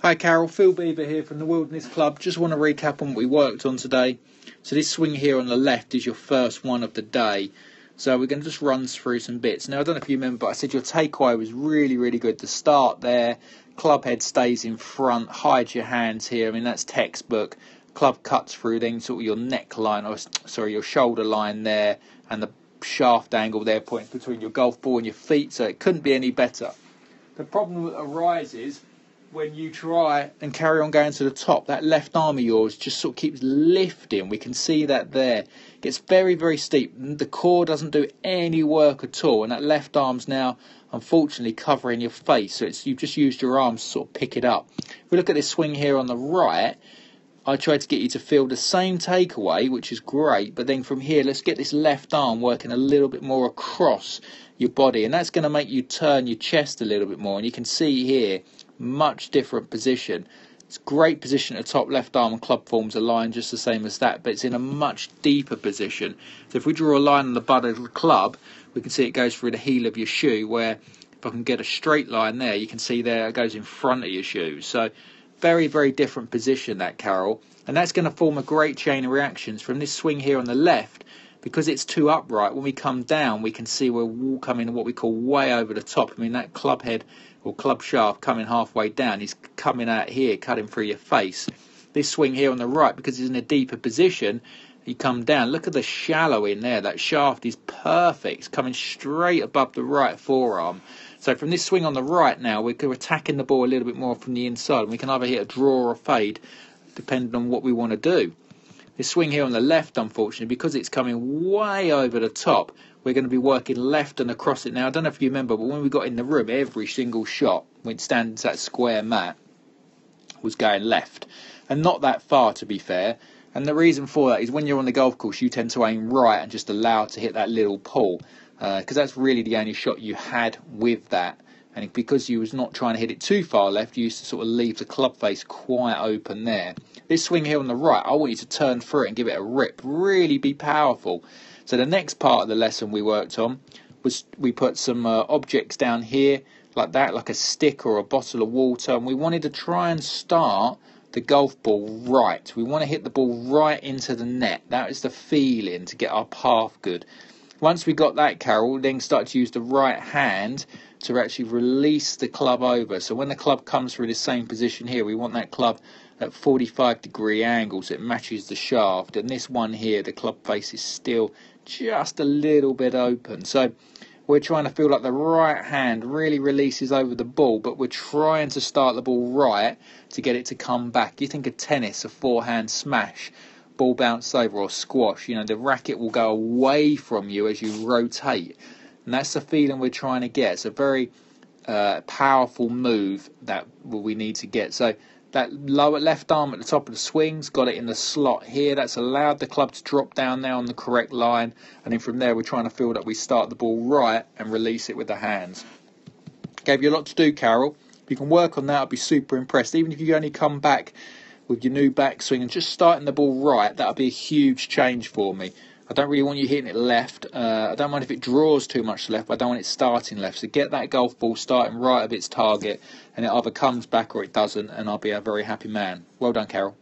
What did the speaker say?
Hi Carol, Phil Beever here from the Wilderness Club. Just want to recap on what we worked on today. So this swing here on the left is your first one of the day. So we're going to just run through some bits. Now I don't know if you remember, but I said your takeaway was really good to start there. Club head stays in front, hide your hands here. I mean that's textbook. Club cuts through, then sort of your neckline, your shoulder line there, and the shaft angle there points between your golf ball and your feet. So it couldn't be any better. The problem that arises when you try and carry on going to the top, that left arm of yours just sort of keeps lifting. We can see that there. It gets very steep. The core doesn't do any work at all, and that left arm's now unfortunately covering your face. So you've just used your arms to sort of pick it up. If we look at this swing here on the right, I tried to get you to feel the same takeaway, which is great, but then from here, let's get this left arm working a little bit more across your body, and that's going to make you turn your chest a little bit more. And you can see here, much different position. It's a great position at the top. Left arm and club forms a line just the same as that, but it's in a much deeper position. So if we draw a line on the butt of the club, we can see it goes through the heel of your shoe, where if I can get a straight line there, you can see there it goes in front of your shoe. So very different position that, Carol, and that's going to form a great chain of reactions from this swing here on the left. Because it's too upright, when we come down, we can see we're coming what we call way over the top. I mean, that club head or club shaft coming halfway down is coming out here, cutting through your face. This swing here on the right, because it's in a deeper position, you come down. Look at the shallow in there. That shaft is perfect. It's coming straight above the right forearm. So from this swing on the right now, we're attacking the ball a little bit more from the inside. And we can either hit a draw or a fade, depending on what we want to do. This swing here on the left, unfortunately, because it's coming way over the top, we're going to be working left and across it. Now, I don't know if you remember, but when we got in the room, every single shot, when it stands that square mat, was going left. And not that far, to be fair. And the reason for that is when you're on the golf course, you tend to aim right and just allow it to hit that little pull. Because that's really the only shot you had with that. And because you was not trying to hit it too far left, you used to sort of leave the club face quite open there. This swing here on the right, I want you to turn through it and give it a rip. Really be powerful. So the next part of the lesson we worked on was we put some objects down here like that, like a stick or a bottle of water. And we wanted to try and start the golf ball right. We want to hit the ball right into the net. That is the feeling to get our path good. Once we got that, Carol, we then start to use the right hand to actually release the club over. So when the club comes through the same position here, we want that club at 45-degree angle so it matches the shaft. And this one here, the club face is still just a little bit open. So we're trying to feel like the right hand really releases over the ball, but we're trying to start the ball right to get it to come back. You think of tennis, a forehand smash, ball bounce over, or squash, you know, the racket will go away from you as you rotate. And that's the feeling we're trying to get. It's a very powerful move that we need to get. So that lower left arm at the top of the swing's got it in the slot here. That's allowed the club to drop down there on the correct line. And then from there, we're trying to feel that we start the ball right and release it with the hands. Gave you a lot to do, Carol. If you can work on that, I'd be super impressed. Even if you only come back with your new backswing and just starting the ball right, that'll be a huge change for me. I don't really want you hitting it left. I don't mind if it draws too much left, but I don't want it starting left. So get that golf ball starting right of its target, and it either comes back or it doesn't, and I'll be a very happy man. Well done, Carol.